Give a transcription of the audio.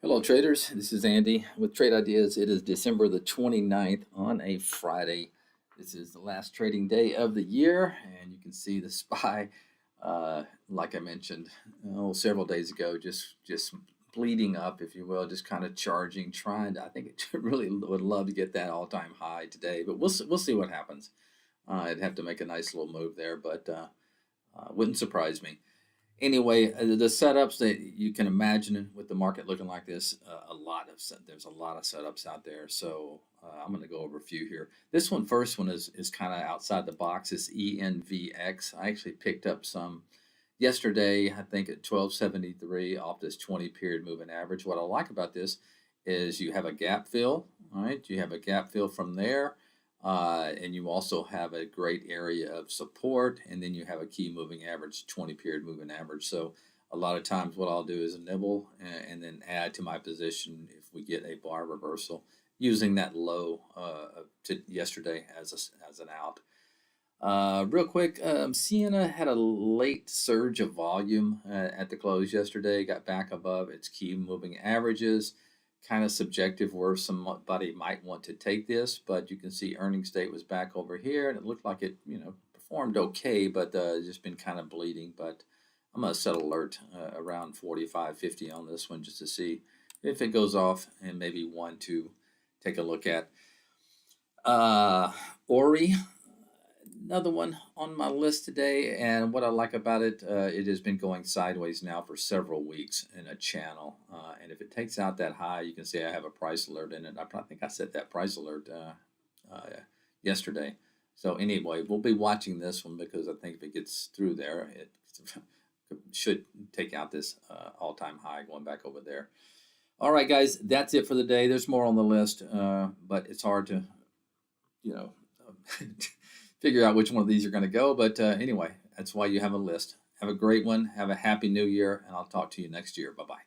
Hello traders, this is Andy with Trade Ideas. It is December the 29th on a Friday. This is the last trading day of the year, and you can see the SPY, like I mentioned several days ago, just bleeding up, if you will, just kind of charging, trying to. I think it really would love to get that all-time high today, but we'll see what happens. I'd have to make a nice little move there, but wouldn't surprise me. Anyway, the setups that you can imagine with the market looking like this, there's a lot of setups out there. So I'm going to go over a few here. This first one is kind of outside the box. It's ENVX. I actually picked up some yesterday, I think at 1273 off this 20 period moving average. What I like about this is you have a gap fill. All right, you have a gap fill from there. And you also have a great area of support, and then you have a key moving average, 20 period moving average. So a lot of times what I'll do is nibble and then add to my position if we get a bar reversal using that low to yesterday as an out. Real quick, Sienna had a late surge of volume at the close yesterday, got back above its key moving averages. Kind of subjective where somebody might want to take this, but you can see earnings date was back over here, and it looked like it, performed okay, but just been kind of bleeding. But I'm going to set alert around 45.50 on this one just to see if it goes off and maybe one to take a look at. ORLY, another one on my list today, and what I like about it, it has been going sideways now for several weeks in a channel, and if it takes out that high, you can see I have a price alert in it. I think I set that price alert yesterday. So anyway, we'll be watching this one because I think if it gets through there, it should take out this all-time high going back over there. All right, guys, that's it for the day. There's more on the list, but it's hard to, figure out which one of these are going to go. But anyway, that's why you have a list. Have a great one. Have a happy new year, and I'll talk to you next year. Bye-bye.